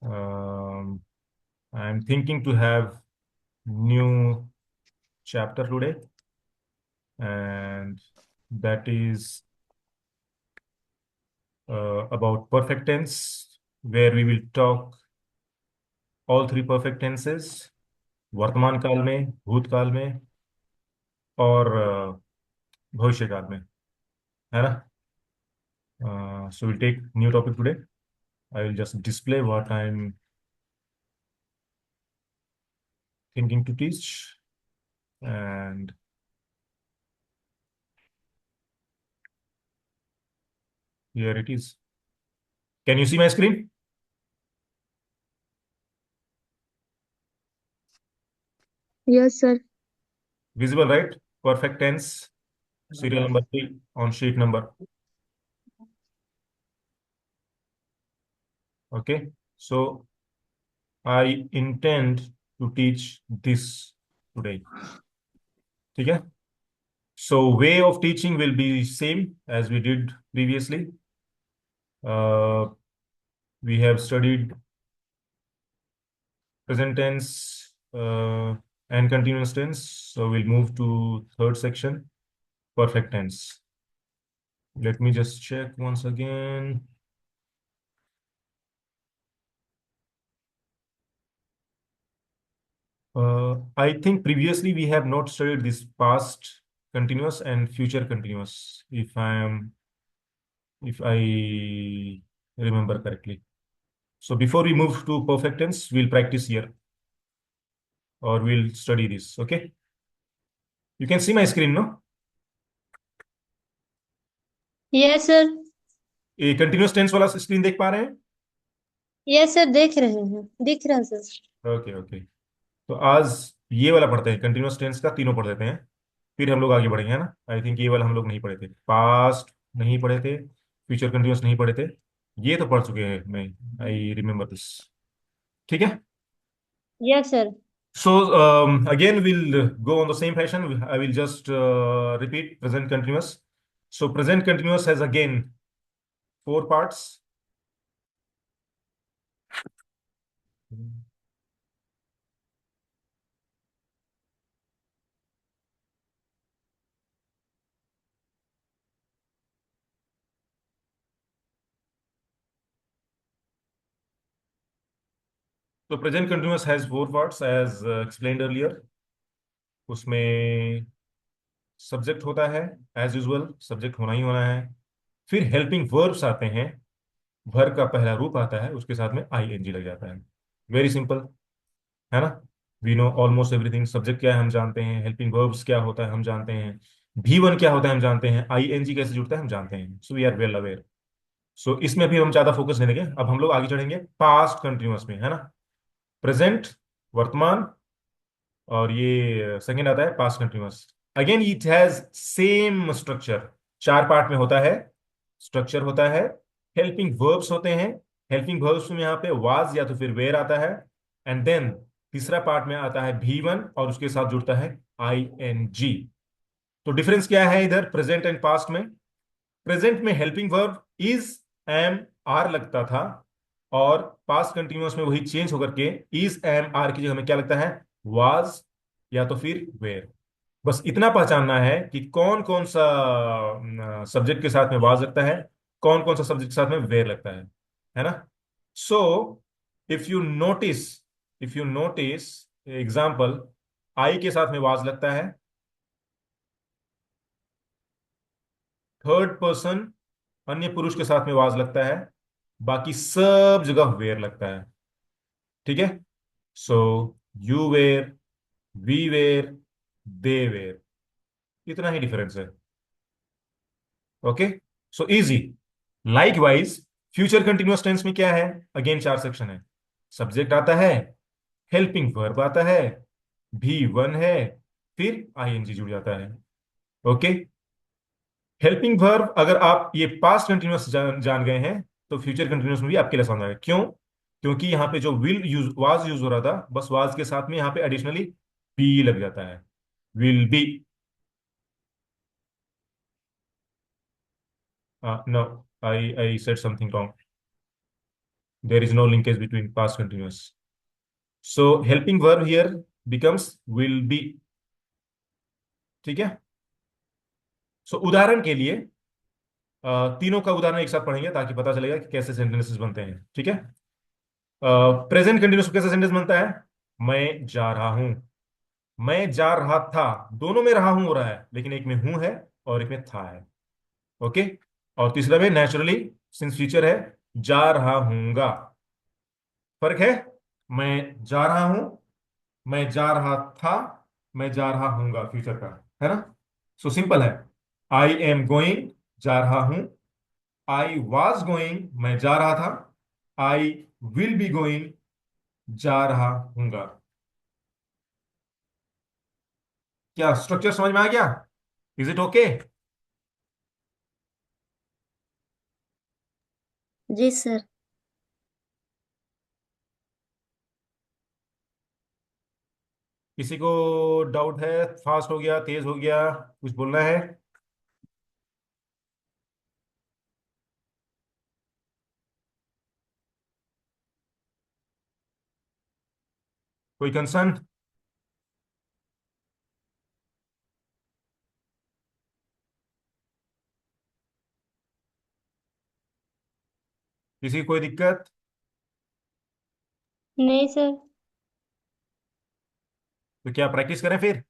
Um, I'm thinking to have new chapter today, and that is about perfect tense, where we will talk all three perfect tenses, वर्तमान काल में, भूतकाल में और भविष्य काल में, है ना? So we'll take new topic today. I will just display what I'm thinking to teach, and here it is. Can you see my screen? Yes, sir. Visible, right? Perfect tense, serial number 3 on sheet number. Okay. So I intend to teach this today. ठीक है? So way of teaching will be same as we did previously. Uh, we have studied present tense and continuous tense. So we'll move to third section, perfect tense. Let me just check once again. I think previously we have not studied this past continuous and future continuous, if I remember correctly. So before we move to perfect tense, we'll practice here or we'll study this. Okay. You can see my screen, no? Yes sir. ये continuous tense वाला screen देख पा रहे हैं? Yes sir, देख रहे हैं, दिख रहा है सर। Okay okay. तो आज ये वाला पढ़ते हैं, कंटिन्यूस टेंस का तीनों पढ़ देते हैं, फिर हम लोग आगे बढ़ेंगे, है ना? आई थिंक ये वाला हम लोग नहीं पढ़े थे, पास्ट नहीं पढ़े थे, फ्यूचर कंटिन्यूस नहीं पढ़े थे, ये तो पढ़ चुके हैं मैं। I remember this. ठीक है। Yes sir. So again, we'll go on the same fashion. I will just repeat present continuous. So present continuous has again four parts. So present continuous has four parts as explained earlier. उसमें subject होता है, as usual subject होना ही होना है। फिर helping verbs आते हैं, verb का पहला रूप आता है, उसके साथ में आई एन जी लग जाता है। वेरी सिंपल, है ना? We know almost everything. Subject क्या है हम जानते हैं, हेल्पिंग वर्ब्स क्या होता है हम जानते हैं, भी वन क्या होता है हम जानते हैं, आई एन जी कैसे जुड़ता है हम जानते हैं। So we are well aware. So इसमें भी हम ज्यादा फोकस नहीं देंगे, अब हम लोग आगे चढ़ेंगे पास्ट कंटिन्यूअस में, है ना? प्रेजेंट, वर्तमान, और ये सेकेंड आता है past continuous. Again it has same structure, चार पार्ट में होता है, स्ट्रक्चर होता है। हेल्पिंग वर्ब्स होते हैं, हेल्पिंग वर्ब्स में यहाँ पे वाज या तो फिर वेयर आता है, एंड देन तीसरा पार्ट में आता है भी वन और उसके साथ जुड़ता है आई एन जी। तो डिफरेंस क्या है इधर प्रेजेंट एंड पास्ट में? प्रेजेंट में helping verb is, am, are लगता था, और पास्ट कंटिन्यूअस में वही चेंज होकर के इज, एम, आर की जगह में क्या लगता है, वाज या तो फिर वेयर। बस इतना पहचानना है कि कौन कौन सा सब्जेक्ट के साथ में वाज लगता है, कौन कौन सा सब्जेक्ट के साथ में वेयर लगता है ना? So if you notice, example, I के साथ में वाज लगता है, थर्ड पर्सन अन्य पुरुष के साथ में वाज लगता है, बाकी सब जगह वेयर लगता है। ठीक है। So you were, we were, they were, इतना ही डिफरेंस है। Okay. So easy. Likewise future continuous tense में क्या है? अगेन चार सेक्शन है। सब्जेक्ट आता है, हेल्पिंग वर्ब आता है, भी वन है, फिर आईएनजी जुड़ जाता है। ओके। हेल्पिंग वर्ब अगर आप ये पास्ट कंटिन्यूअस जान गए हैं, तो फ्यूचर कंटिन्यूअस में भी आपके लिए आसान है। क्यों? क्योंकि यहाँ पे जो विल यूज, वाज यूज हो रहा था, बस वाज के साथ में यहाँ पे एडिशनली बी लग जाता है, will be. No, I said something wrong. There is no linkage between past continuous. So helping verb here becomes will be. ठीक है. सो उदाहरण के लिए तीनों का उदाहरण एक साथ पढ़ेंगे ताकि पता चलेगा कि कैसे सेंटेंसेस बनते हैं. ठीक है. प्रेजेंट कंटिन्यूस कैसे सेंटेंस बनता है? मैं जा रहा हूं, मैं जा रहा था. दोनों में रहा हूं हो रहा है, लेकिन एक में हूं है और एक में था है. ओके. और तीसरा में नेचुरली, सिंस फ्यूचर है, जा रहा हूंगा. फर्क है. मैं जा रहा हूं, मैं जा रहा था, मैं जा रहा हूंगा फ्यूचर का. है ना. सो सिंपल है. आई एम गोइंग, जा रहा हूं. आई वॉज गोइंग, मैं जा रहा था. आई विल बी गोइंग, जा रहा हूंगा. क्या स्ट्रक्चर समझ में आ गया? Is it okay? जी सर। किसी को डाउट है? फास्ट हो गया, तेज हो गया, कुछ बोलना है? कोई कंसर्न? किसी को कोई दिक्कत? नहीं सर। तो क्या प्रैक्टिस करें फिर?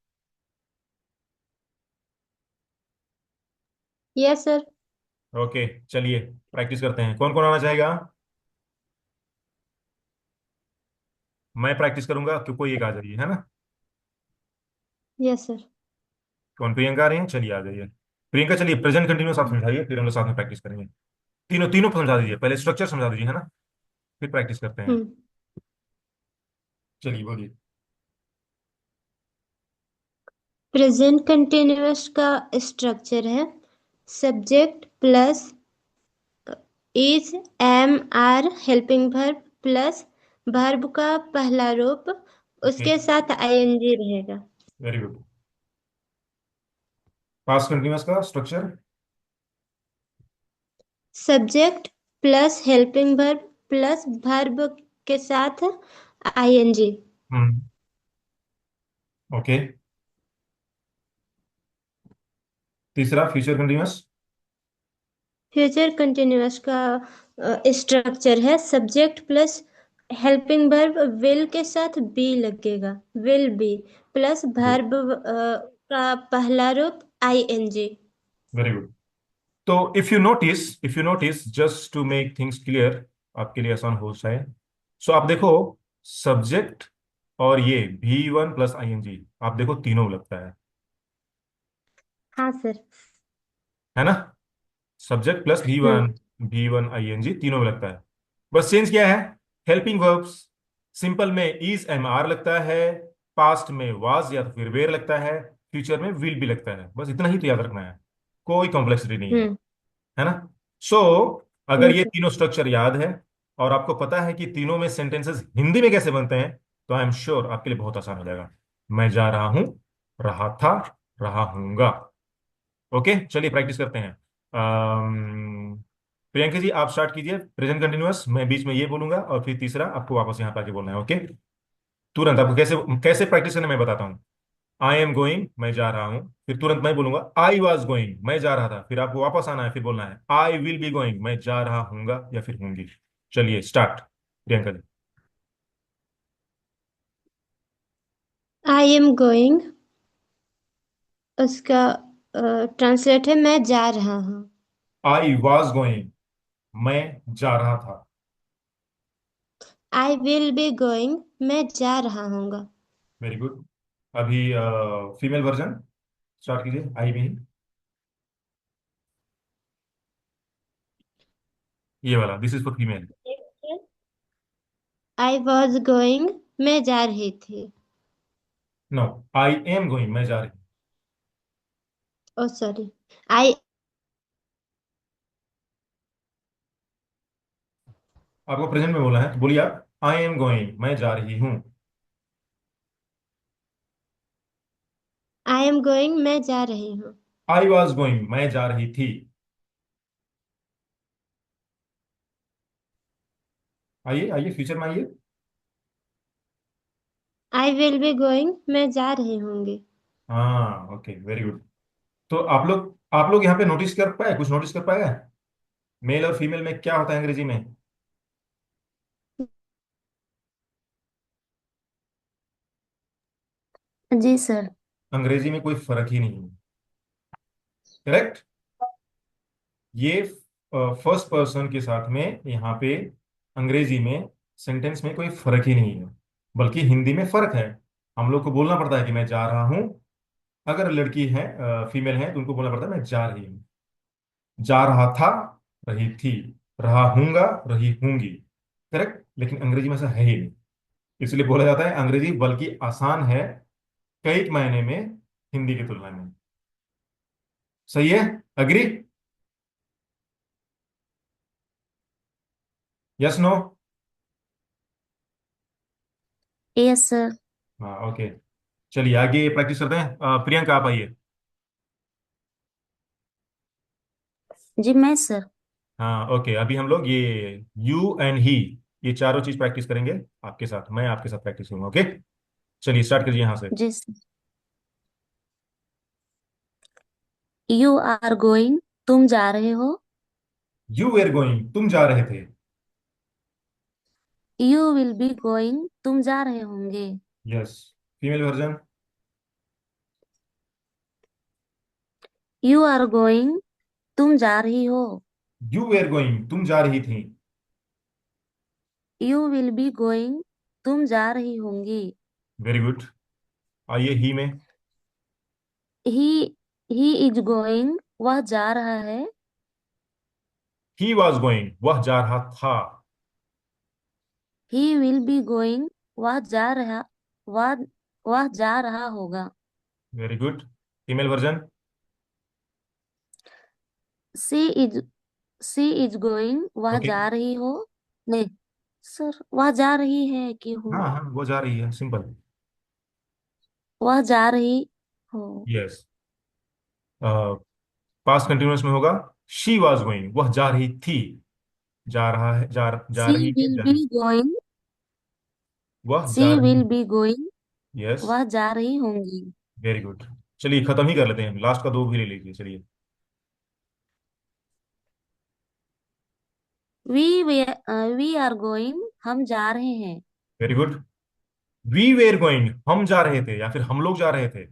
Yes sir. ओके. चलिए प्रैक्टिस करते हैं. कौन कौन आना चाहेगा? मैं प्रैक्टिस करूंगा, क्यों, कोई एक आ जाइए. है ना. Yes sir. कौन? प्रियंका आ रही है? चलिए आ जाइए. प्रियंका चलिए प्रेजेंट कंटिन्यूस आप समझाइए, फिर हम लोग साथ में प्रैक्टिस करेंगे. तीनों तीनों समझा दीजिए, पहले स्ट्रक्चर समझा दीजिए, है ना. फिर प्रैक्टिस करते हैं. हम्म। चलिए बोलिए. प्रेजेंट कंटिन्यूअस का स्ट्रक्चर है subject plus is, am, are, helping verb plus verb का पहला रूप, ओके. उसके साथ आईएनजी रहेगा। Very good. पास्ट कंटिन्यूस का structure. Subject plus helping verb plus verb के साथ आईएनजी। हम्म. ओके. तीसरा फ्यूचर कंटिन्यूस. फ्यूचर कंटिन्यूअस का स्ट्रक्चर है subject plus helping verb will के साथ बी लगेगा, विल बी प्लस वर्ब का पहला रूप आईएनजी। Very good. तो if you notice just to make things clear, आपके लिए आसान हो जाए. सो आप देखो, सब्जेक्ट और ये V1 प्लस ING, आप देखो तीनों लगता हाँ सर। है ना. Subject plus V hmm. One V1 ING तीनों में लगता है. बस चेंज क्या है? Helping verbs. सिंपल में इज एम आर लगता है, पास्ट में वाज या तो फिर वेर लगता है, फ्यूचर में विल भी लगता है. बस इतना ही तो याद रखना है, कोई कॉम्प्लेक्सिटी नहीं है. हम्म। है ना. सो अगर ये सर। तीनों स्ट्रक्चर याद है और आपको पता है कि तीनों में सेंटेंसेस हिंदी में कैसे बनते हैं, तो आई एम श्योर आपके लिए बहुत आसान हो जाएगा. मैं जा रहा हूं, रहा था, रहा हूंगा. ओके. चलिए प्रैक्टिस करते हैं. प्रियंका जी आप स्टार्ट कीजिए प्रेजेंट कंटिन्यूअस. मैं बीच में ये बोलूंगा और फिर तीसरा आपको वापस यहाँ पे आके बोलना है. ओके. तुरंत आपको कैसे कैसे प्रैक्टिस करना मैं बताता हूँ. आई एम गोइंग, मैं जा रहा हूँ. फिर तुरंत मैं बोलूंगा आई वॉज गोइंग, मैं जा रहा था. फिर आपको वापस आना है, फिर बोलना है आई विल बी गोइंग, मैं जा रहा हूंगा या फिर हूंगी. चलिए start. Priyanka ji. I am going, उसका ट्रांसलेट है मैं जा रहा हूँ। आई वॉज गोइंग, मैं जा रहा था. आई विल बी गोइंग, मैं जा रहा हूँगा। Very good. अभी फीमेल वर्जन स्टार्ट कीजिए. आई भी, ये वाला, this is for female. I was going, मैं जा रही थी। नो, आई एम गोइंग, मैं जा रही हूँ. ओ सॉरी। आई आपको प्रेजेंट में बोला है तो बोलिए आप. आई एम गोइंग, मैं जा रही हूँ. आई एम गोइंग, मैं जा रही हूँ। आई वॉज गोइंग, मैं जा रही थी. आइए आइए, फ्यूचर में आइए। आई विल बी गोइंग, मैं जा रही होंगी। हाँ, ओके, वेरी गुड। तो आप लोग यहाँ पे नोटिस कर पाए, कुछ नोटिस कर पाएगा, मेल और फीमेल में क्या होता है अंग्रेजी में? जी सर। अंग्रेजी में कोई फर्क ही नहीं है। करेक्ट। ये फर्स्ट पर्सन के साथ में यहाँ पे अंग्रेजी में सेंटेंस में कोई फर्क ही नहीं है, बल्कि हिंदी में फर्क है। हम लोग को बोलना पड़ता है कि मैं जा रहा हूँ। अगर लड़की है, फीमेल है, तो उनको बोलना पड़ता है मैं जा रही हूँ। जा रहा था, रही थी, रहा हूंगा, रही हूंगी। करेक्ट। लेकिन अंग्रेजी में ऐसा है ही नहीं। इसलिए बोला जाता है अंग्रेजी बल्कि आसान है कई मायने में हिंदी की तुलना में। सही है? Agree? Yes, no? Yes sir. हाँ, ओके। चलिए आगे प्रैक्टिस करते हैं। प्रियंका, आप आइए। जी मैं सर। हाँ, ओके, अभी हम लोग ये यू एंड ही, ये चारों चीज प्रैक्टिस करेंगे आपके साथ। मैं आपके साथ प्रैक्टिस करूंगा, ओके। चलिए स्टार्ट करिए यहाँ से। जी सर। यू आर गोइंग, तुम जा रहे हो। यू वेर गोइंग, तुम जा रहे थे। यू विल बी गोइंग, तुम जा रहे होंगे। Yes. Female version. You are going, तुम जा रही हो। यू वेर गोइंग, तुम जा रही थी। यू विल बी गोइंग, तुम जा रही होंगी। Very good. आइए ही में। ही ही इज गोइंग, वह जा रहा है। ही वॉज गोइंग, वह जा रहा था। ही विल बी गोइंग, वह जा रहा वह वह जा रहा होगा। Very good. Female version. She is she is going, वह ओके। जा रही हो। नहीं सर, वह जा रही है कि हूँ। हाँ हाँ, वो जा रही है, सिंपल। वह जा रही हो। यस। पास्ट कंटिन्यूअस में होगा शी वॉज गोइंग, वह जा रही थी। जा रहा है, जा सी रही है, विल जा बी रही। गोइंग वह सी जा रही। Will be going, yes. वह जा रही होंगी। Very good. चलिए खत्म ही कर लेते हैं, लास्ट का दो भी ले लीजिए, चलिए। वी वी आर गोइंग, हम जा रहे हैं। Very good. We were going, हम जा रहे थे या फिर हम लोग जा रहे थे।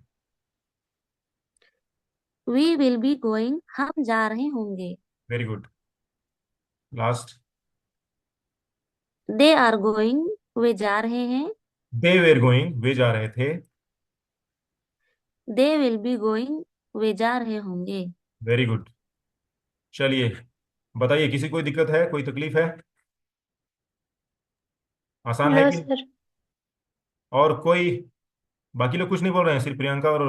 वी विल बी गोइंग, हम जा रहे होंगे। Very good. Last. They are going, वे जा रहे हैं। दे वेर गोइंग, वे जा रहे थे। दे विल बी गोइंग, वे जा रहे होंगे। Very good. चलिए बताइए, किसी कोई दिक्कत है, कोई तकलीफ है? आसान है नो कि? सर। और कोई? बाकी लोग कुछ नहीं बोल रहे हैं, सिर्फ प्रियंका और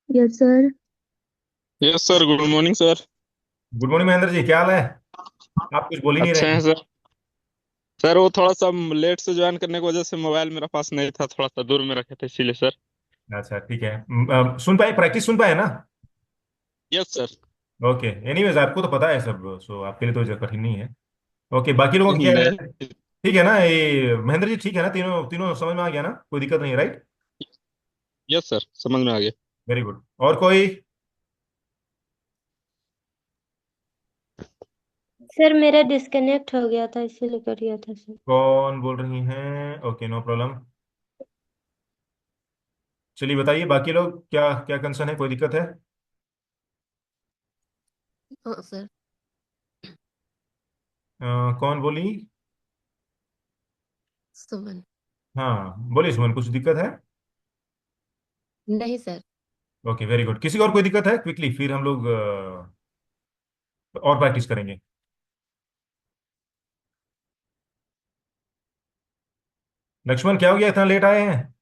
yes sir. Yes sir, good morning sir. Good morning Mahendra ji, क्या हाल है? आप कुछ बोल ही नहीं अच्छे रहे हैं हैं। सर। सर वो थोड़ा सा लेट से ज्वाइन करने की वजह से मोबाइल मेरा पास नहीं था, थोड़ा सा दूर में रखे थे इसीलिए सर। अच्छा, ठीक है। सुन पाए, प्रैक्टिस सुन पाए ना? Yes sir. ओके। एनीवेज, आपको तो पता है सब, सो आपके लिए तो जो कठिन नहीं है। ओके, बाकी लोगों का क्या है? नहीं। ठीक है ना ये महेंद्र जी? ठीक है ना, तीनों तीनों समझ में आ गया ना? कोई दिक्कत नहीं, राइट? यस सर, समझ में आ गया। Very good. और कोई? सर मेरा डिस्कनेक्ट हो गया था, इसीलिए कर दिया था सर। कौन बोल रही हैं? Okay, no problem. चलिए बताइए, बाकी लोग क्या क्या कंसर्न है, कोई दिक्कत है? हाँ सर। कौन बोली? सुमन। हाँ बोलिए सुमन, कुछ दिक्कत है? नहीं सर। Okay, very good. किसी को और कोई दिक्कत है क्विकली, फिर हम लोग और प्रैक्टिस करेंगे। लक्ष्मण, क्या हो गया, इतना लेट आए हैं?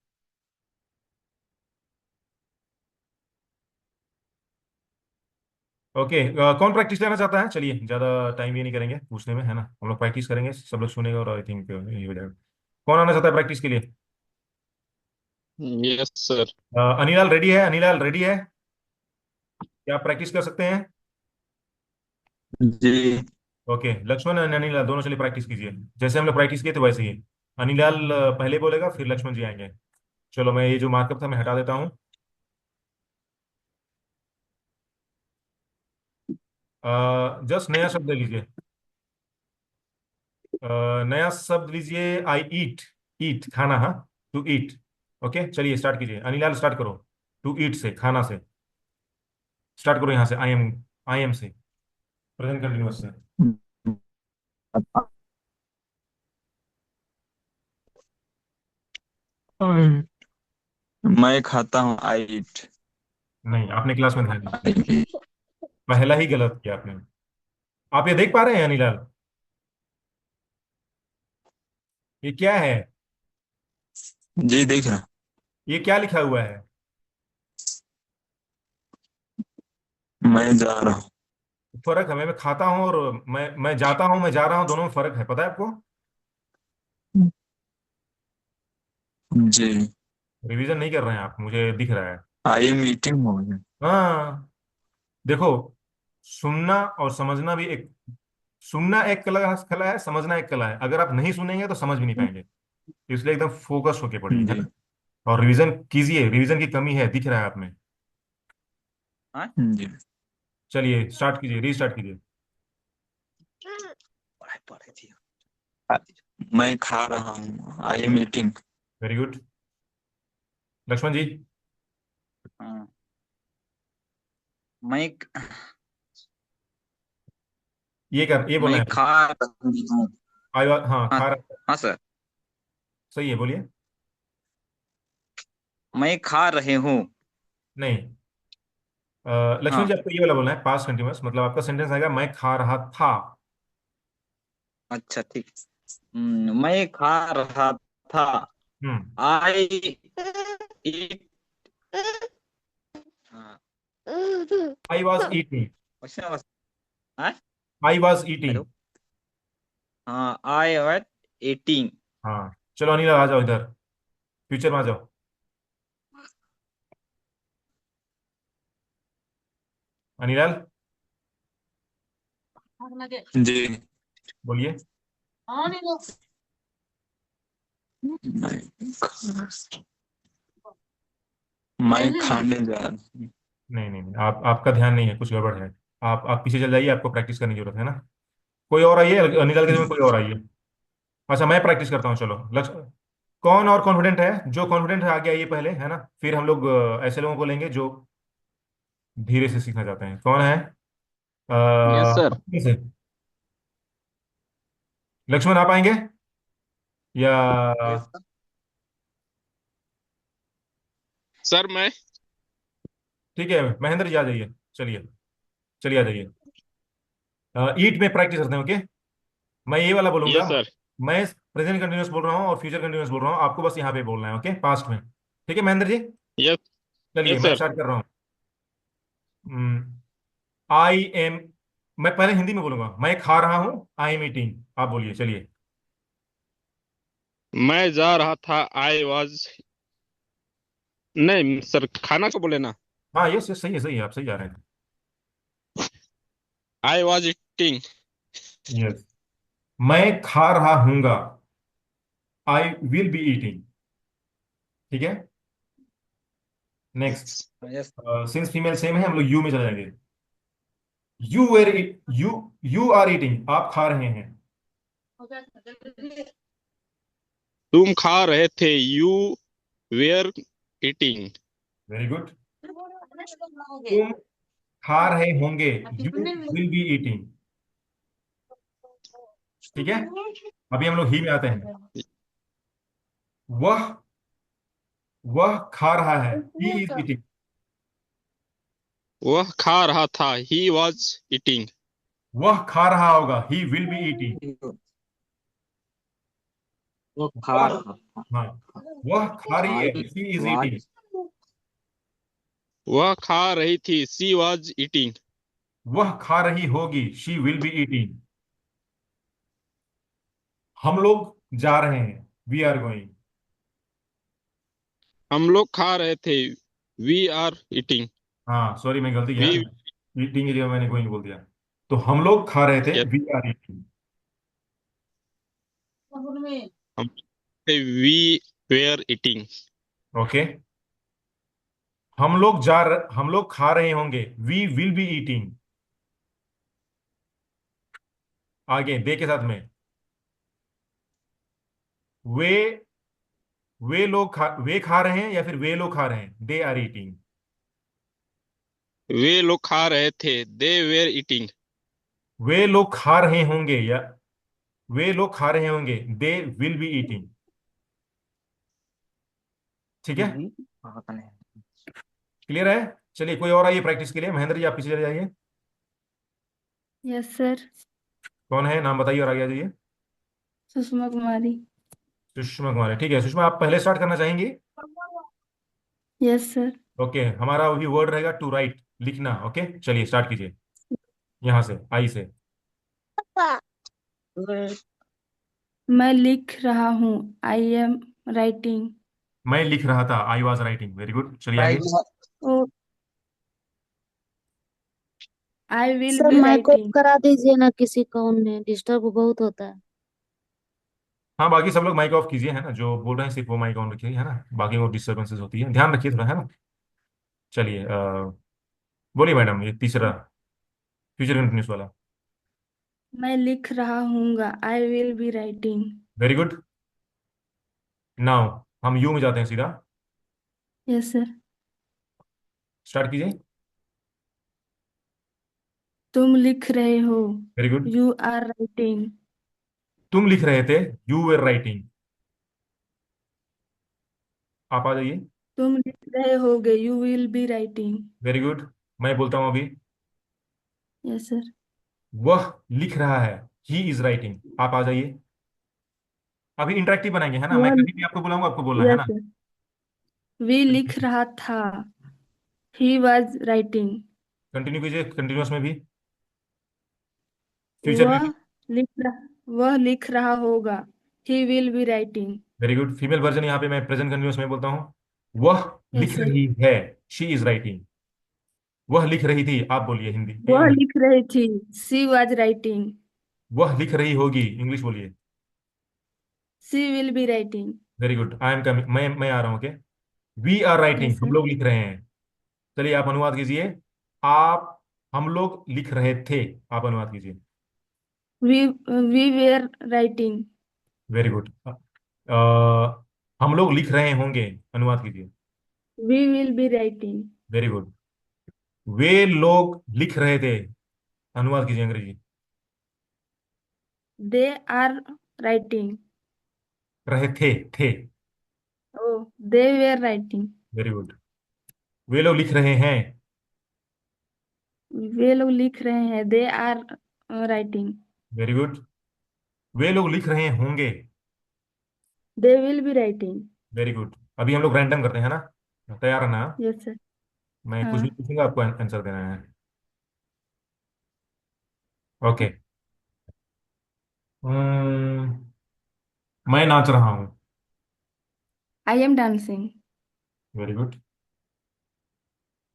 ओके। कौन प्रैक्टिस लेना चाहता है? चलिए, ज़्यादा टाइम ये नहीं करेंगे पूछने में, है ना? हम लोग प्रैक्टिस करेंगे, सब लोग सुनेगा और आई थिंक ये हो जाएगा। कौन आना चाहता है प्रैक्टिस के लिए? Yes sir. अनिलाल रेडी है? अनिलाल रेडी है? क्या आप प्रैक्टिस कर सकते हैं? जी। ओके, लक्ष्मण और अनिलाल दोनों चलिए प्रैक्टिस कीजिए, जैसे हम लोग प्रैक्टिस किए थे वैसे ही। अनिलाल पहले बोलेगा, फिर लक्ष्मण जी आएंगे। चलो, मैं ये जो मार्कअप था मैं हटा देता हूँ। जस्ट नया शब्द ले लीजिए। नया शब्द लीजिए, आई ईट। ईट खाना, हाँ। To eat. ओके, चलिए स्टार्ट कीजिए, अनिलाल स्टार्ट करो। टू ईट से, खाना से स्टार्ट करो, यहाँ से आई एम से, प्रेजेंट कंटिन्यूअस से। मैं खाता हूँ, आई ईट। नहीं, आपने क्लास में ध्यान नहीं दिया। पहला ही गलत किया आपने। आप ये देख पा रहे हैं अनिलाल? ये क्या है? जी देख रहा ये क्या लिखा हुआ है? हूँ। मैं जा रहा हूँ। फर्क है, मैं खाता हूँ और मैं जाता हूँ, मैं जा रहा हूँ, दोनों में फर्क है, पता है आपको? जी। रिवीजन नहीं कर रहे हैं आप, मुझे दिख रहा है। आई एम ईटिंग हो गया। हाँ। देखो, सुनना और समझना भी एक, सुनना एक कला है, समझना एक कला है। अगर आप नहीं सुनेंगे तो समझ भी नहीं पाएंगे। इसलिए एकदम फोकस होके पढ़िए, है जी। ना। और रिवीजन कीजिए, रिवीजन की कमी है, दिख रहा है आप में। हाँ जी। चलिए स्टार्ट कीजिए, रीस्टार्ट कीजिए। पढ़ाई पढ़ाई थी। मैं खा रहा हूँ, I am eating. Very good. Lakshman ji. हाँ। मैं ये बोलना मैं है। खा रही हूँ। आई हाँ, हाँ। खा रहा। हाँ सर। सही है, बोलिए। मैं खा रहे हूँ। नहीं, लक्ष्मण जी हाँ। आपको ये वाला बोलना है, पास्ट कंटिन्यूअस, मतलब आपका सेंटेंस आएगा मैं खा रहा था। अच्छा ठीक। मैं खा रहा था। हम्म। आई ईट। हाँ। I was eating. वैसे हाँ? I was eating. हेलो। हाँ, आई वाज ईटिंग। हाँ, चलो अनिल आ जाओ इधर, फ्यूचर में आ जाओ। अनिलाल, जी। बोलिए। मैं मैं खाने जा रहा हूँ। नहीं नहीं नहीं, आपका ध्यान नहीं है, कुछ गड़बड़ है। आप पीछे चल जाइए, आपको प्रैक्टिस करने की जरूरत है ना। कोई और आइए, अनिलाल के जगह में कोई और आइए। अच्छा, मैं प्रैक्टिस करता हूँ, चलो लक्ष्य। कौन और कॉन्फिडेंट है? जो कॉन्फिडेंट है आगे आइए पहले, है ना। फिर हम लोग ऐसे लोगों को लेंगे जो धीरे से सीखना चाहते हैं। कौन है? Yes sir. से लक्ष्मण आप आएंगे या? Yes sir. मैं ठीक है, महेंद्र जी आ जाइए। चलिए, चलिए आ जाइए। ईट में प्रैक्टिस करते हैं, ओके। मैं ये वाला बोलूंगा। Yes sir. मैं प्रेजेंट कंटिन्यूअस बोल रहा हूँ और फ्यूचर कंटिन्यूअस बोल रहा हूँ, आपको बस यहाँ पे बोलना है, ओके, पास्ट में। ठीक है महेंद्र जी। यस। चलिए यस मैं सर। स्टार्ट कर रहा हूँ। आई एम, मैं पहले हिंदी में बोलूंगा, मैं खा रहा हूँ, आई एम ईटिंग। आप बोलिए, चलिए। मैं जा रहा था, आई वाज। नहीं सर, खाना को बोले ना। हाँ, यस यस, सही है, सही है, आप सही जा रहे हैं। I was eating. यस, मैं खा रहा हूंगा, आई विल बी ईटिंग। ठीक है, next. Yes. Since female same है, हम लोग यू में चले जाएंगे। You were you you are eating, आप खा रहे हैं। तुम खा रहे थे, you were eating. Very good. तुम खा रहे होंगे, यू विल बी ईटिंग। ठीक है, अभी हम लोग ही में आते हैं। वह वह खा रहा है, ही इज ईटिंग। वह खा रहा था, ही वॉज ईटिंग। वह खा रहा होगा, ही विल बी ईटिंग। वो खा वह, रहा हाँ, वह खा रही है, I she is eating. Was. वह खा रही थी, सी वॉज ईटिंग। वह खा रही होगी, शी विल बी ईटिंग। हम लोग जा रहे हैं, वी आर गोइंग। हम लोग खा रहे थे, वी आर ईटिंग। हाँ सॉरी, मैं गलती किया। वी ईटिंग की जगह मैंने गोइंग बोल दिया। तो हम लोग खा रहे थे, यस। We are eating. हम वी वेयर ईटिंग। ओके। हम लोग खा रहे होंगे, वी विल बी ईटिंग। आगे दे के साथ में, वे वे खा रहे हैं या फिर वे लोग खा रहे हैं, दे आर ईटिंग। वे लोग खा रहे थे, दे वेयर ईटिंग। वे लोग खा रहे होंगे या वे लोग खा रहे होंगे, दे विल बी ईटिंग। ठीक है, क्लियर है। चलिए कोई और आइए प्रैक्टिस के लिए। महेंद्र जी आप पीछे चले जाइए। Yes sir. कौन है, नाम बताइए और आगे आ जाइए। सुषमा कुमारी। सुषमा कुमारी, ठीक है। सुषमा आप पहले स्टार्ट करना चाहेंगी? Yes sir. ओके, हमारा अभी वर्ड रहेगा टू राइट, लिखना। ओके चलिए स्टार्ट कीजिए, यहाँ से आई से। मैं लिख रहा हूँ। I am writing. मैं लिख रहा था, I was writing. Very good, चलिए आगे। Oh I will sir be mike off writing. करा दीजिए ना, किसी का में डिस्टर्ब बहुत होता है। हाँ बाकी सब लोग माइक ऑफ कीजिए, है ना, जो बोल रहे हैं सिर्फ वो माइक ऑन रखिए, है ना, बाकी वो डिस्टर्बेंसेस होती है, ध्यान रखिए थोड़ा, है ना। चलिए बोलिए मैडम, ये तीसरा फ्यूचर कंटिन्यूस वाला। मैं लिख रहा हूँगा। I will be writing. Very good. Now हम यू में जाते हैं सीधा। Yes sir. स्टार्ट कीजिए। तुम लिख रहे हो। Very good. You are writing. तुम लिख रहे थे, यू वेर राइटिंग। आप आ जाइए। तुम लिख रहे होगे। You will be writing. Very good. मैं बोलता हूँ अभी, यस सर। वह लिख रहा है, ही इज राइटिंग। आप आ जाइए। अभी इंटरेक्टिव बनाएंगे, है ना, मैं वह कभी भी आपको बुलाऊंगा आपको बोलना है यस ना। सर। वी लिख रहा था। He was writing. कंटिन्यू कीजिए, कंटिन्यूअस में भी, फ्यूचर में भी। वह वह लिख रहा होगा। He will be writing. Very good. Female version यहाँ पे मैं प्रेजेंट कंटिन्यूअस में बोलता हूँ, वह यस लिख सर। रही है, शी इज राइटिंग। वह लिख रही थी, आप बोलिए हिंदी वह इंग्लिश। लिख रही थी। She was writing. वह लिख रही होगी, इंग्लिश बोलिए। She will be writing. Very good, I am coming, मैं आ रहा हूँ। Okay, we are yes writing, हम सर। लोग लिख रहे हैं। चलिए आप अनुवाद कीजिए। आप हम लोग लिख रहे थे, आप अनुवाद कीजिए। We were writing. Very good. हम लोग लिख रहे होंगे, अनुवाद कीजिए। We will be writing. Very good. वे लोग लिख रहे थे, अनुवाद कीजिए अंग्रेजी। They are writing. रहे थे, थे। Oh they were writing. Very good. वे लोग लिख रहे हैं। वे लोग लिख रहे हैं। They are writing. Very good. वे लोग लिख रहे होंगे। They will be writing. Very good. अभी हम लोग रैंडम करते हैं ना, तैयार है ना? Yes sir. मैं कुछ हाँ। भी पूछूंगा, आपको आंसर देना है। ओके। मैं नाच रहा हूँ। I M dancing. Very good.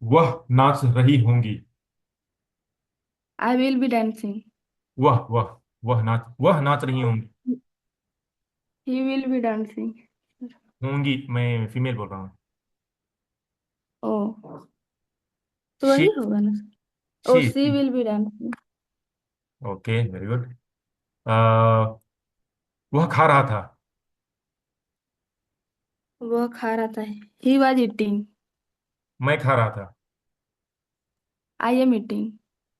वह नाच रही होंगी। आई विल बी डांसिंग। वह नाच रही होंगी। ही विल बी डांसिंग। होंगी, मैं फीमेल बोल रहा हूँ। ओ तो शी वही होगा ना sir. Oh she she will be dancing. Okay very good. वह खा रहा था। वह खा रहा था। He was eating. मैं खा रहा था। I am eating.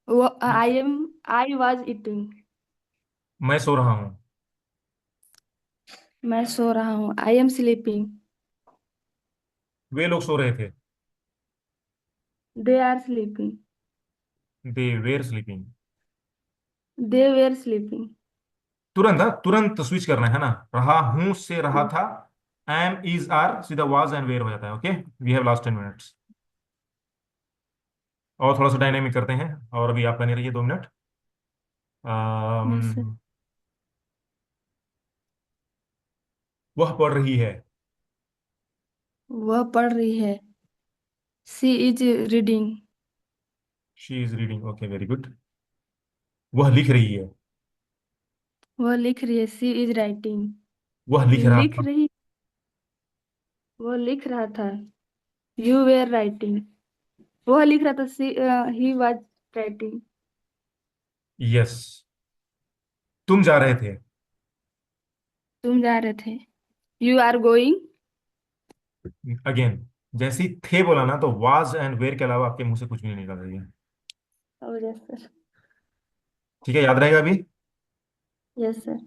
वो आई वॉज ईटिंग। मैं सो रहा हूँ। मैं सो रहा हूँ। I am sleeping. वे लोग सो रहे थे। They are sleeping. They were sleeping. They were sleeping. तुरंत, हाँ तुरंत स्विच करना है ना, रहा हूं से रहा था, एम इज आर सीधा वाज एंड वेयर हो जाता है। Okay, we have last 10 minutes. और थोड़ा सा डायनेमिक करते हैं, और अभी आप बने रहिए 2 मिनट। Yes sir. अम, वह पढ़ रही है। वह पढ़ रही है। She is reading. She is reading. Okay very good. वह लिख रही है। वह लिख रही है, सी इज राइटिंग। वह लिख रहा लिख था। रही, वो लिख रहा था, यू वेर राइटिंग। वह लिख रहा था, सी ही वाज राइटिंग। यस। तुम जा रहे थे। तुम जा रहे थे, यू आर गोइंग। अगेन, जैसे ही थे बोला ना, तो वाज एंड वेयर के अलावा आपके मुंह से कुछ भी नहीं निकल रही है। ओ यस सर। ठीक है, याद रहेगा अभी। Yes sir.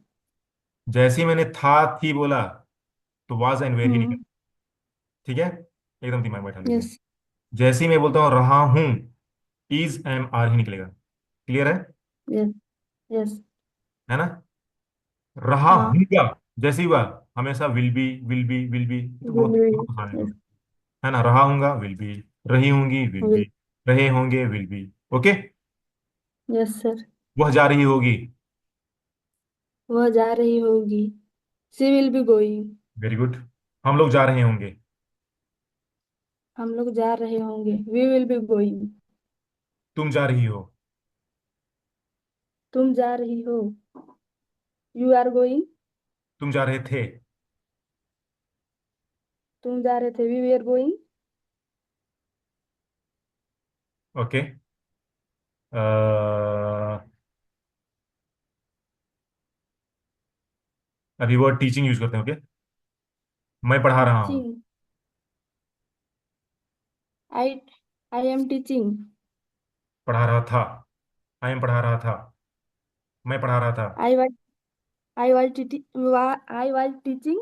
जैसे ही मैंने था थी बोला, तो वाज एंड वेयर ही निकल। हम्म। ठीक है, एकदम दिमाग में बैठा लीजिए। यस। जैसे ही मैं बोलता हूँ रहा हूं, इज एम आर ही निकलेगा। क्लियर है? यस। यस। है ना? रहा हाँ। हूंगा, जैसे ही हुआ, हमेशा विल बी, तो बहुत विल बहुत आसान है। यस। है ना? रहा हूंगा विल बी, रही होंगी विल विल। बी, रहे होंगे will be. Okay. Yes sir. वह जा रही होगी। वह जा रही होगी, she will be going. Very good. हम लोग जा रहे होंगे। हम लोग जा रहे होंगे, वी विल बी गोइंग। तुम जा रही हो। तुम जा रही हो, यू आर गोइंग। तुम जा रहे थे। तुम जा रहे थे, we we are going. Okay. अभी वर्ड टीचिंग यूज करते हैं। ओके। मैं पढ़ा रहा हूँ। Teaching, I I am teaching. पढ़ा रहा था। आई एम पढ़ा रहा था। मैं पढ़ा रहा था। I was I was teaching. I was teaching.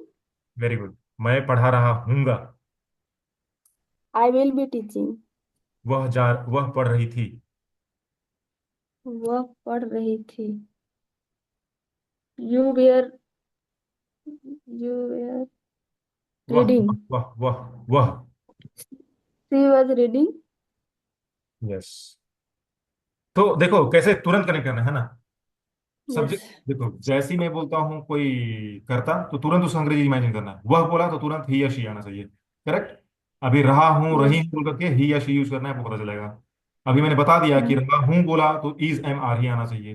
Very good. मैं पढ़ा रहा हूँगा। I will be teaching. वह पढ़ रही थी। वह पढ़ रही थी, यू वेयर यू वेयर वह रीडिंग। वह वह वह शी वाज रीडिंग। यस। तो देखो कैसे तुरंत कनेक्ट करना है ना। यस। सब्जेक्ट देखो, जैसे ही मैं बोलता हूँ कोई करता, तो तुरंत उसका अंग्रेजी इमेजिन करना है। वह बोला तो तुरंत ही या शी आना चाहिए। करेक्ट। अभी रहा हूँ रही यस। हूँ बोल करके ही या शी यूज करना है, आपको पता चलेगा। अभी मैंने बता दिया कि रहा हूँ बोला तो इज एम आर ही आना चाहिए।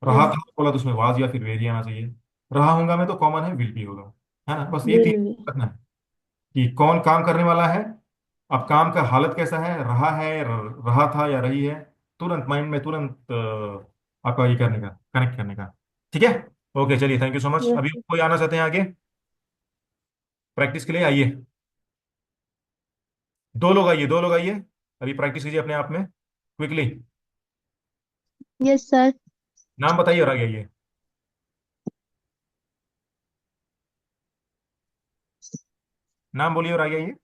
रहा यस। था बोला तो उसमें वाज या फिर वेर ही आना चाहिए। रहा हूंगा में तो कॉमन है, विल भी होगा। है ना? बस ये तीन विल बी। रखना है कि कौन काम करने वाला है। अब काम का हालत कैसा है, रहा है, रहा था या रही है। तुरंत माइंड में तुरंत आपका ये करने का, कनेक्ट करने का। ठीक है। ओके, चलिए, थैंक यू सो मच। अभी यस। कोई आना चाहते हैं आगे प्रैक्टिस के लिए? आइए। दो लोग आइए, दो लोग आइए। अभी प्रैक्टिस कीजिए अपने आप में, क्विकली। Yes sir. नाम बताइए और आगे आइए। नाम बोलिए और आगे आइए।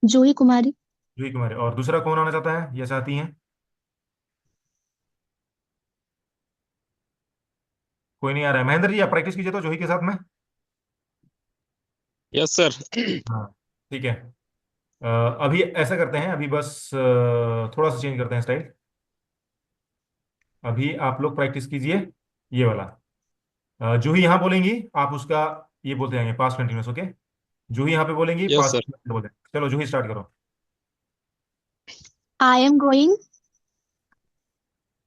जूही कुमारी। जूही कुमारी। और दूसरा कौन आना चाहता है या चाहती हैं? कोई नहीं आ रहा है। महेंद्र जी, आप प्रैक्टिस कीजिए तो जूही के साथ में। Yes sir. हाँ, ठीक है। अ, अभी ऐसा करते हैं, अभी बस थोड़ा सा चेंज करते हैं स्टाइल। अभी आप लोग प्रैक्टिस कीजिए ये वाला। जूही यहाँ बोलेंगी, आप उसका ये बोलते जाएंगे पास्ट कंटिन्यूअस। ओके। जूही यहाँ पे बोलेंगी, यस पास्ट सर। कंटिन्यूअस बोलते हैं। चलो जूही, स्टार्ट करो। आई एम गोइंग।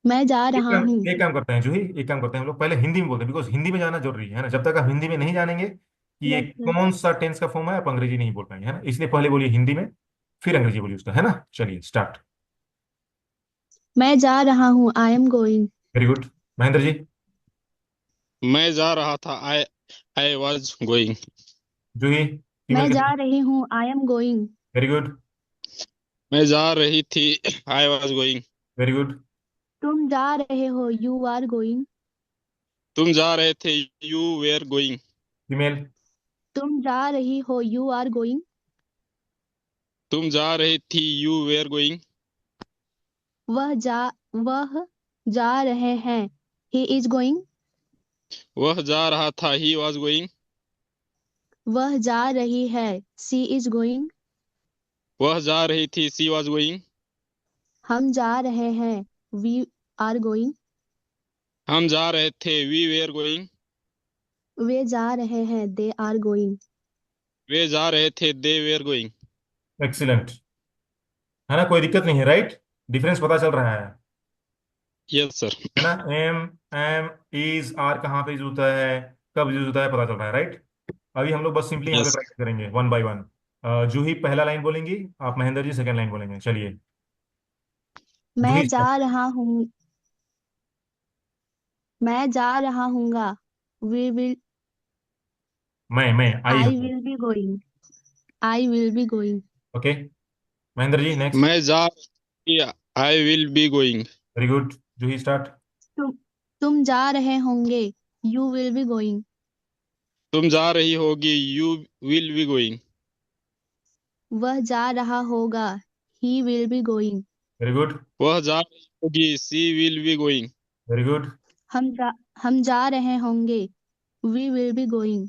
मैं जा रहा हूँ। एक काम करते हैं जूही, एक काम करते हैं हम लोग पहले हिंदी में बोलते हैं, बिकॉज हिंदी में जाना जरूरी है ना। जब तक आप हिंदी में नहीं जानेंगे कि ये यस सर। कौन सा टेंस का फॉर्म है, आप अंग्रेजी नहीं बोल पाएंगे। है ना? इसलिए पहले बोलिए हिंदी में, फिर अंग्रेजी बोलिए उसका। है ना? चलिए स्टार्ट। मैं जा रहा हूँ, I am going. Very good. Mahendra ji. मैं जा रहा था, I I was going. Juhi, female मैं के जा साथ। रही हूँ, I am going. Very good. मैं जा रही थी, I was going. Very good. तुम जा रहे हो, यू आर गोइंग। तुम जा रहे थे, यू वेयर गोइंग। फीमेल। तुम जा रही हो, यू आर गोइंग। तुम जा रही थी, यू वेयर गोइंग। वह जा रहे हैं, ही इज गोइंग। वह जा रहा था, ही वॉज गोइंग। वह जा रही है, सी इज गोइंग। वह जा रही थी, सी वॉज गोइंग। हम जा रहे हैं, वी आर गोइंग। हम जा रहे थे, वी वेयर गोइंग। वे जा रहे हैं, दे आर गोइंग। वे जा रहे थे, दे वेयर गोइंग। एक्सीलेंट। है ना? कोई दिक्कत नहीं है, राइट? डिफरेंस पता चल रहा है। Yes sir. है ना। एम, एम, इज, आर कहाँ पे यूज होता है, कब यूज होता है, पता चल रहा है, राइट। अभी हम लोग बस सिंपली यहाँ पे यस। प्रैक्टिस करेंगे वन बाय वन। जूही पहला लाइन बोलेंगी, आप महेंद्र जी सेकंड लाइन बोलेंगे, चलिए। जूही मैं start। जा रहा हूँ। मैं जा रहा हूँगा। वी विल मैं आई आई हूँ। Will be going. I will be going. Okay, Mahendra ji next. मैं जा I will be going. Very good, Juhi start. तुम तुम जा रहे होंगे। You will be going. तुम जा रही होगी, यू विल बी गोइंग। वह जा रहा होगा। He will be going. Very good. वह जा रही होगी, she will be going. Very good. हम जा हम जा रहे होंगे। We will be going.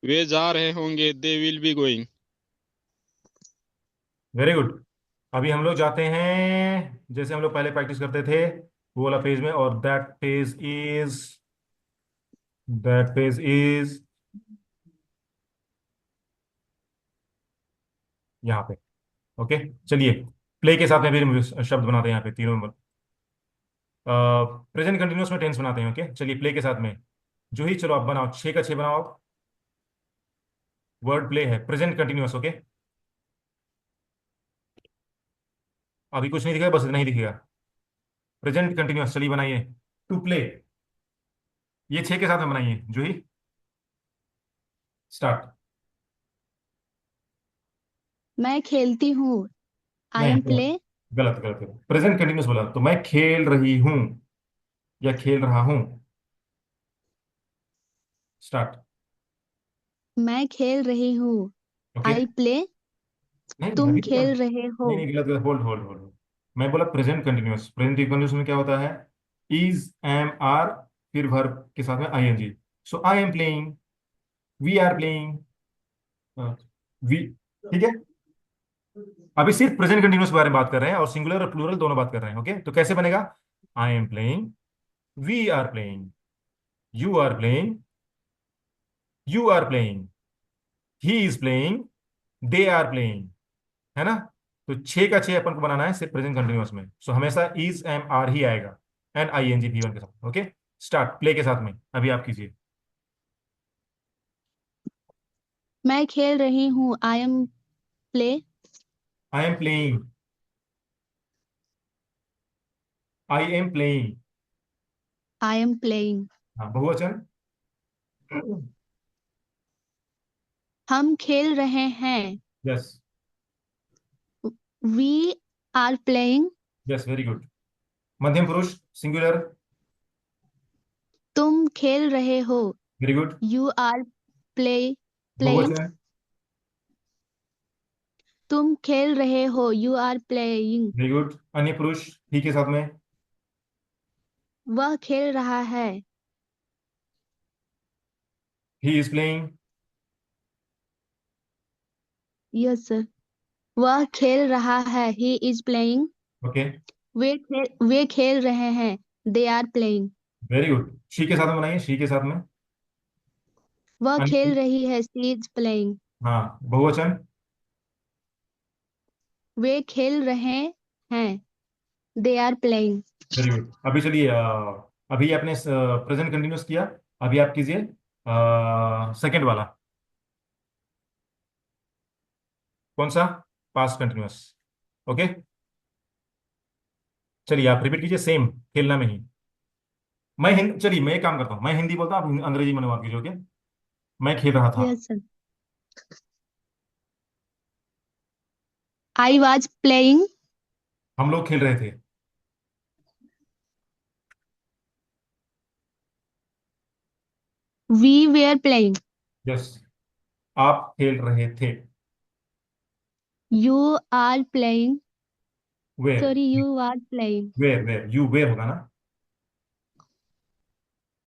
वे जा रहे होंगे, they will be going. Very good. अभी हम लोग जाते हैं जैसे हम लोग पहले प्रैक्टिस करते थे वो वाला फेज में, और दैट पेज इज यहाँ पे। ओके, चलिए प्ले के साथ में फिर शब्द बनाते हैं यहाँ पे तीनों। प्रेजेंट कंटिन्यूअस में टेंस बनाते हैं। ओके, चलिए प्ले के साथ में। जो ही चलो आप बनाओ, 6 का 6 बनाओ आप। वर्ड प्ले है, प्रेजेंट कंटिन्यूअस। ओके, अभी कुछ नहीं दिखेगा, बस इतना ही दिखेगा। प्रेजेंट कंटिन्यूअस, चलिए बनाइए। टू प्ले, ये 6 के साथ में बनाइए। जो ही स्टार्ट। मैं खेलती हूँ। आई नहीं, एम प्ले। गलत गलत गलत, प्रेजेंट कंटिन्यूअस बोला तो मैं खेल रही हूँ या खेल रहा हूँ। स्टार्ट। मैं खेल रही हूँ। Okay, I play. नहीं तुम अभी तो खेल रहे हो। नहीं नहीं, गलत गलत, होल्ड होल्ड होल्ड। मैं बोला प्रेजेंट कंटिन्यूअस। प्रेजेंट कंटिन्यूअस में क्या होता है, इज, एम, आर, फिर वर्ब के साथ में I N G. So I am playing, we are playing, we, ठीक है। अभी सिर्फ प्रेजेंट कंटिन्यूअस के बारे में बात कर रहे हैं और सिंगुलर और प्लूरल दोनों बात कर रहे हैं। ओके, तो कैसे बनेगा, I am playing, we are playing, you are playing, you are playing, he is playing, they are playing. है ना। तो 6 का 6 अपन को बनाना है सिर्फ प्रेजेंट कंटिन्यूअस में। सो हमेशा इज, एम, आर ही आएगा, एंड आई एन जी भी वन के साथ। ओके, स्टार्ट प्ले के साथ में, अभी आप कीजिए। मैं खेल रही हूँ। I am play. I am playing, I am playing. I am playing. हाँ, बहुवचन। हम खेल रहे हैं। Yes. We are playing. Yes, very good. मध्यम पुरुष, सिंगुलर। तुम खेल रहे हो। Very good. You are play playing. बहुवचन। तुम खेल रहे हो। You are playing. Very good. अन्य पुरुष, ही के साथ में। वह खेल रहा है। He is playing. Yes sir. वह खेल रहा है। He is playing. ओके, वे खेल रहे हैं। They are playing. Very good. She के साथ में बनाइए, शी के साथ में। वह खेल अन्य, रही है। She is playing. हाँ, बहुवचन। वे खेल रहे हैं। They are playing. Very good. अभी चलिए, अभी आपने प्रेजेंट कंटिन्यूअस किया, अभी आप कीजिए सेकंड वाला। कौन सा, पास्ट कंटिन्यूअस। ओके, चलिए आप रिपीट कीजिए सेम, खेलना में ही। मैं हिंदी, चलिए मैं एक काम करता हूँ, मैं हिंदी बोलता हूँ, आप अंग्रेजी में अनुवाद कीजिए। ओके, मैं खेल रहा था। Yes sir. I was playing. हम लोग खेल रहे थे। We where playing. यस, आप खेल रहे थे। You are playing. Were, sorry, you are playing. Were were, you were होगा ना।